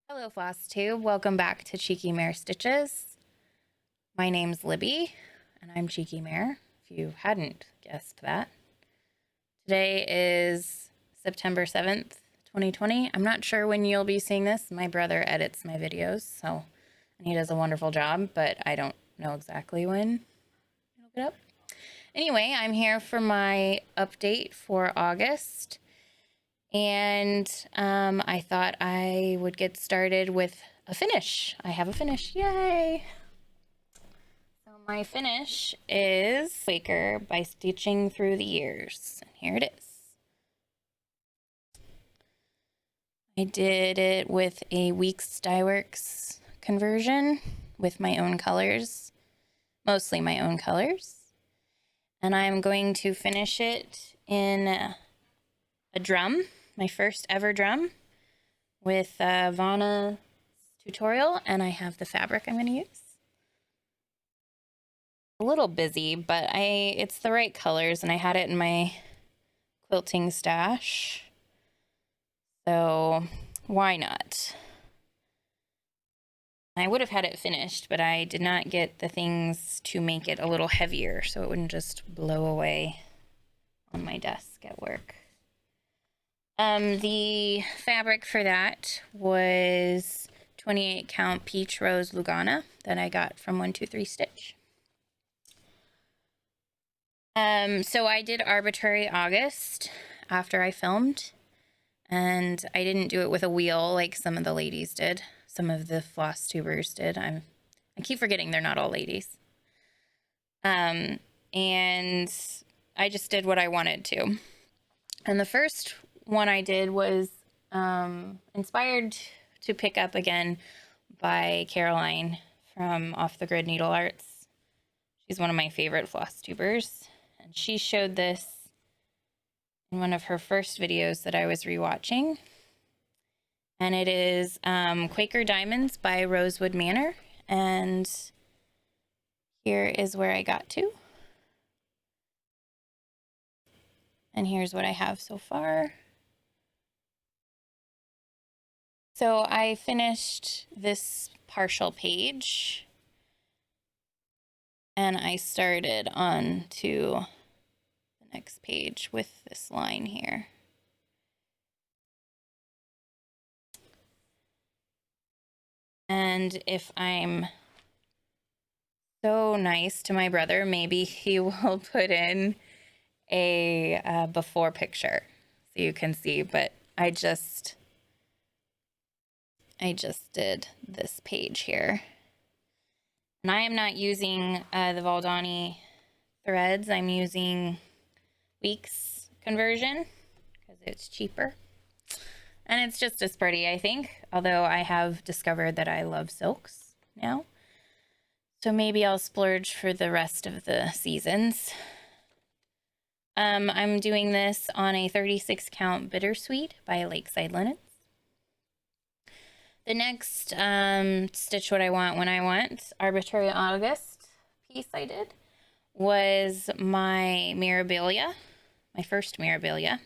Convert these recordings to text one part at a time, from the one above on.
Hello FlossTube, welcome back to Cheeky Mare Stitches. My name's Libby, and I'm Cheeky Mare, if you hadn't guessed that. Today is September 7th, 2020. I'm not sure when you'll be seeing this. My brother edits my videos, and he does a wonderful job, but I don't know exactly when it'll get up. Anyway, I'm here for my update for August. And I thought I would get started with a finish. I have a finish. Yay! So my finish is Quaker by Stitching Through the Years. And here it is. I did it with a Weeks Dye Works conversion with my own colors, mostly my own colors. And I'm going to finish it in a drum, my first ever drum, with Vanna's tutorial, and I have the fabric I'm going to use. A little busy, but it's the right colors, and I had it in my quilting stash, so why not? I would have had it finished, but I did not get the things to make it a little heavier, so it wouldn't just blow away on my desk at work. The fabric for that was 28 count Peach Rose Lugana that I got from 123 Stitch. So I did Arbitrary August after I filmed, and I didn't do it with a wheel like some of the ladies did. Some of the floss tubers did. I keep forgetting they're not all ladies. And I just did what I wanted to. And the first one I did was inspired to pick up again by Caroline from Off the Grid Needle Arts. She's one of my favorite floss tubers, and she showed this in one of her first videos that I was rewatching. And it is Quaker Diamonds by Rosewood Manor, and here is where I got to. And here's what I have so far. So I finished this partial page, and I started on to the next page with this line here. And if I'm so nice to my brother, maybe he will put in a before picture so you can see, but I just did this page here. And I am not using the Valdani threads. I'm using Weeks conversion because it's cheaper. And it's just as pretty, I think, although I have discovered that I love silks now. So maybe I'll splurge for the rest of the seasons. I'm doing this on a 36 count Bittersweet by Lakeside Linens. The next Stitch What I Want When I Want Arbitrary August piece I did was my Mirabilia, my first Mirabilia.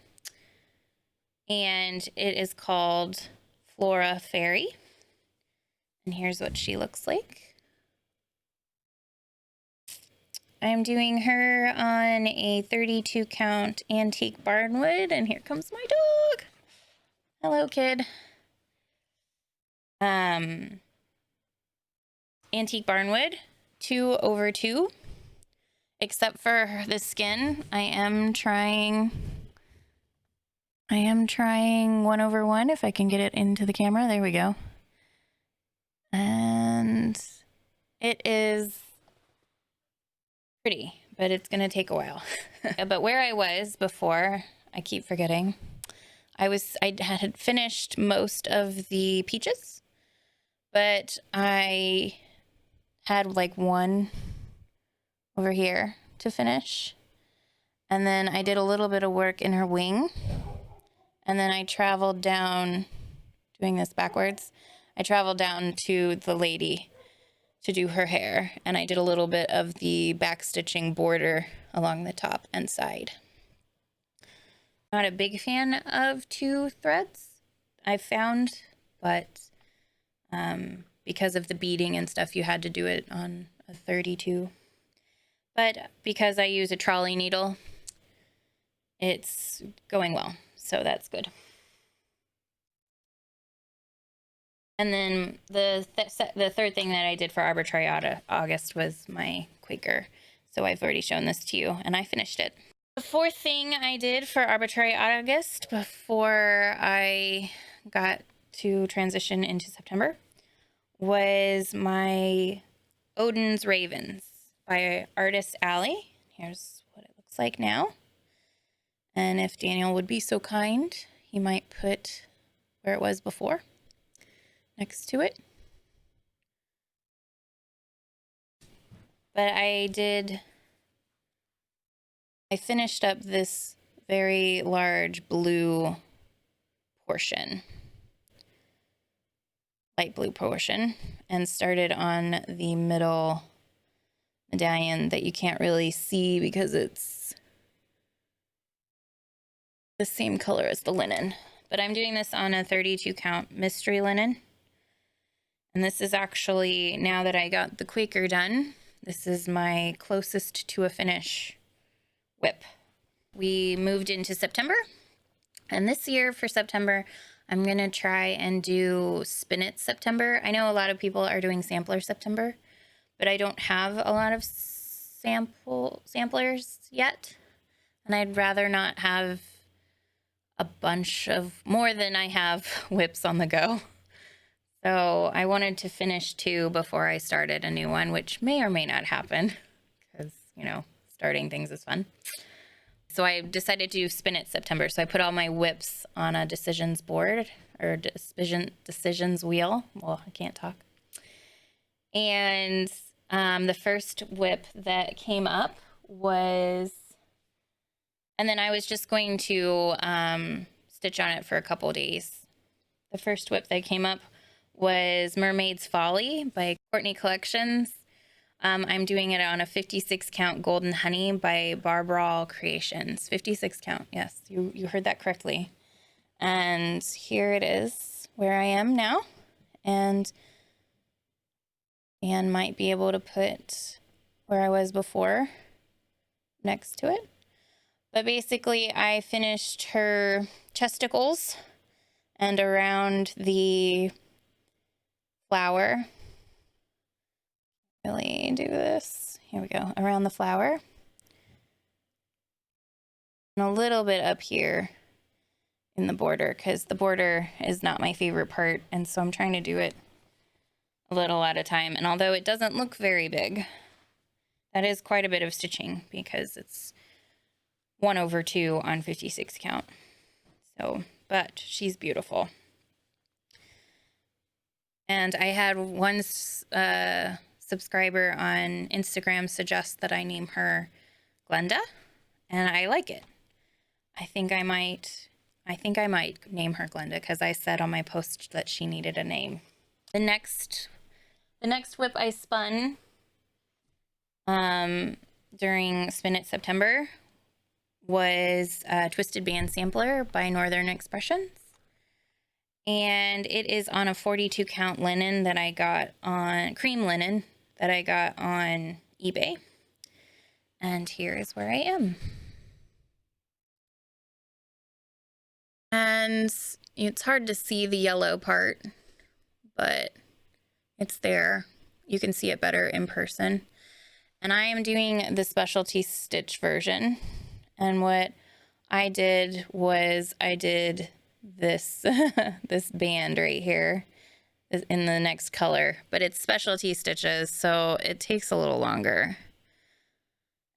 And it is called Flora Fairy. And here's what she looks like. I'm doing her on a 32 count antique barnwood, and here comes my dog. Hello, kid. Antique barnwood, 2/2. Except for the skin, I am trying 1/1 if I can get it into the camera. There we go. And it is pretty, but it's gonna take a while. But where I was before, I keep forgetting, I had finished most of the peaches, but I had like one over here to finish, and then I did a little bit of work in her wing, and then I traveled down, doing this backwards, I traveled down to the lady to do her hair, and I did a little bit of the back stitching border along the top and side. Not a big fan of 2 threads, I've found, but Because of the beading and stuff, you had to do it on a 32. But because I use a trolley needle, it's going well, so that's good. And then the third thing that I did for Arbitrary August was my Quaker. So I've already shown this to you, and I finished it. The fourth thing I did for Arbitrary August before I got to transition into September was my Odins Ravens by Artist Alley. Here's what it looks like now. And if Daniel would be so kind, he might put where it was before next to it. But I finished up this very large blue portion, light blue portion, and started on the middle medallion that you can't really see because it's the same color as the linen. But I'm doing this on a 32 count mystery linen. And this is actually, now that I got the Quaker done, this is my closest to a finish WIP. We moved into September, and this year for September, I'm gonna try and do Spinnet September. I know a lot of people are doing Sampler September, but I don't have a lot of samplers yet, and I'd rather not have a bunch of more than I have WIPs on the go. So I wanted to finish 2 before I started a new one, which may or may not happen because, you know, starting things is fun. So I decided to do Spinnet September. So I put all my WIPs on a decisions board or decisions wheel. Well, I can't talk. And the first WIP that came up was, and then I was just going to stitch on it for a couple days. The first WIP that came up was Mermaids Folly by Cortney Collections. I'm doing it on a 56 count Golden Honey by Barbara Creations. 56 count, yes, you heard that correctly. And here it is where I am now. And Anne might be able to put where I was before next to it. But basically I finished her chesticles and around the flower. Really do this. Here we go. Around the flower. And a little bit up here in the border, because the border is not my favorite part, and so I'm trying to do it a little at a time. And although it doesn't look very big, that is quite a bit of stitching because it's 1/2 on 56 count. So, but she's beautiful. And I had one subscriber on Instagram suggest that I name her Glenda, and I like it. I think I might name her Glenda because I said on my post that she needed a name. The next WIP I spun during Spinnet September was Twisted Band Sampler by Northern Expressions. And it is on a 42 count linen that I got on, cream linen that I got on eBay. And here is where I am. And it's hard to see the yellow part, but it's there. You can see it better in person. And I am doing the specialty stitch version. And what I did was I did this this band right here in the next color, but it's specialty stitches, so it takes a little longer,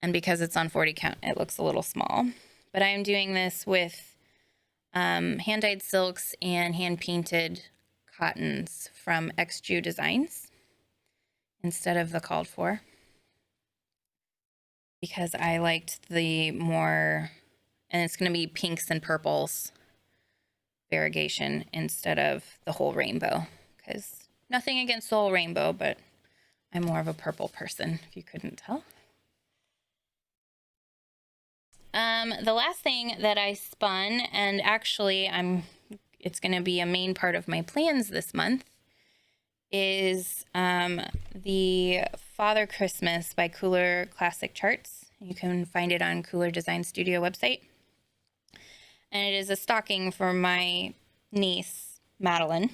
and because it's on 40 count it looks a little small. But I'm doing this with hand-dyed silks and hand-painted cottons from XJU Designs instead of the called for, because I liked the more, and it's going to be pinks and purples variegation instead of the whole rainbow, because nothing against the whole rainbow, but I'm more of a purple person, if you couldn't tell. The last thing that I spun, and actually it's going to be a main part of my plans this month, is the Father Christmas by Kooler Classic Charts. You can find it on Kooler Design Studio website. And it is a stocking for my niece, Madeline.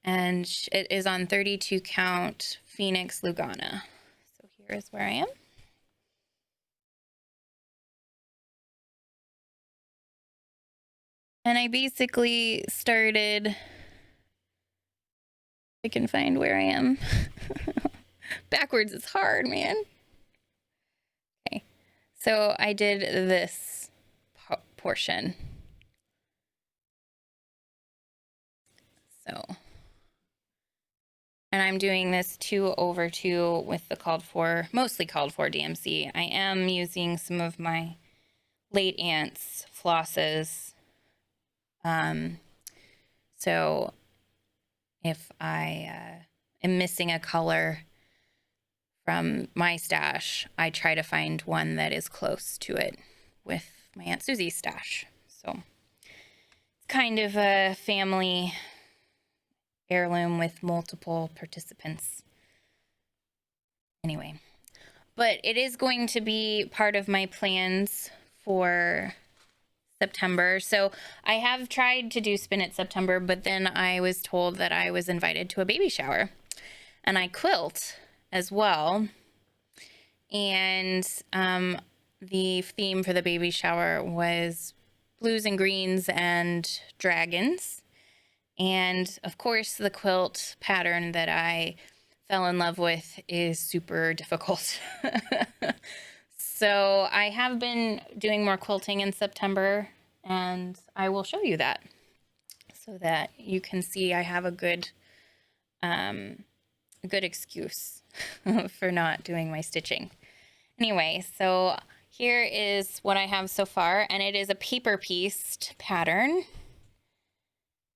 And it is on 32 count Phoenix Lugana. So here is where I am. And I basically started, I can find where I am. Backwards is hard, man. Okay, so I did this portion. So, and I'm doing this 2/2 with the mostly called for DMC. I am using some of my late aunt's flosses. So if I am missing a color from my stash, I try to find one that is close to it with my Aunt Susie's stash. So it's kind of a family heirloom with multiple participants. Anyway, but it is going to be part of my plans for September. So I have tried to do Spin It September, but then I was told that I was invited to a baby shower, and I quilt as well. And the theme for the baby shower was blues and greens and dragons. And of course, the quilt pattern that I fell in love with is super difficult. So I have been doing more quilting in September, and I will show you that so that you can see I have a good excuse for not doing my stitching. Anyway, so here is what I have so far, and it is a paper pieced pattern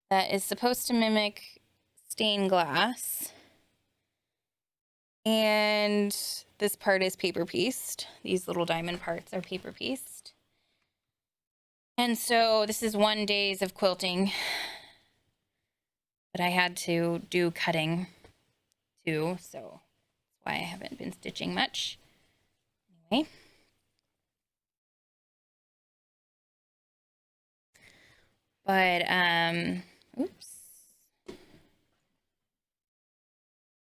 that is supposed to mimic stained glass. And this part is paper pieced. These little diamond parts are paper pieced. And so this is 1 day of quilting, but I had to do cutting too, so that's why I haven't been stitching much. Anyway. But, oops.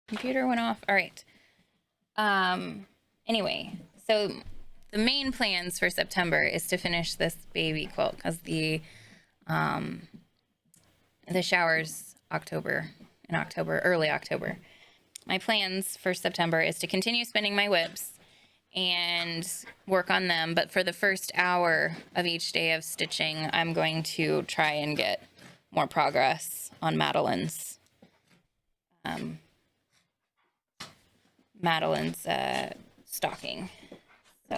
Computer went off. All right. Anyway, so the main plans for September is to finish this baby quilt because the shower's in October, early October. My plans for September is to continue spinning my WIPs and work on them, but for the first hour of each day of stitching, I'm going to try and get more progress on Madeline's stocking. So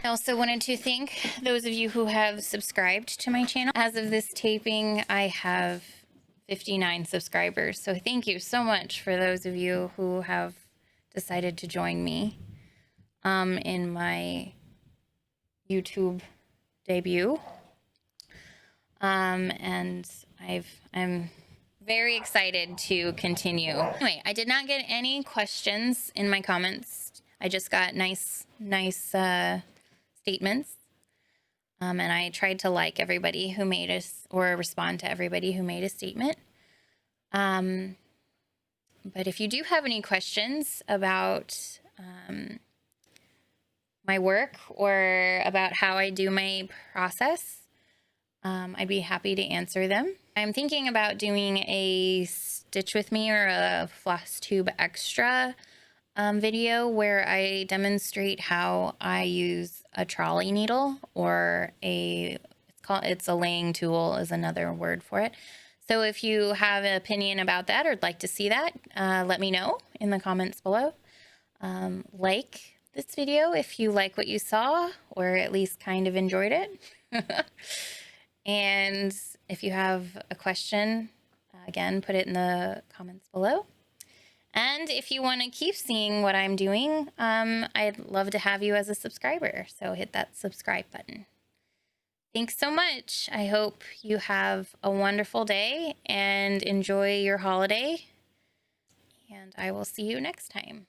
I also wanted to thank those of you who have subscribed to my channel. As of this taping, I have 59 subscribers. So thank you so much for those of you who have decided to join me in my YouTube debut. And I'm very excited to continue. Anyway, I did not get any questions in my comments. I just got nice statements. And I tried to like everybody who made us, or respond to everybody who made a statement. But if you do have any questions about my work or about how I do my process, I'd be happy to answer them. I'm thinking about doing a Stitch With Me or a FlossTube extra video where I demonstrate how I use a trolley needle, or it's a laying tool is another word for it. So if you have an opinion about that or would like to see that, let me know in the comments below. Like this video if you like what you saw, or at least kind of enjoyed it. And if you have a question, again, put it in the comments below. And if you want to keep seeing what I'm doing, I'd love to have you as a subscriber. So hit that subscribe button. Thanks so much. I hope you have a wonderful day and enjoy your holiday. and I will see you next time.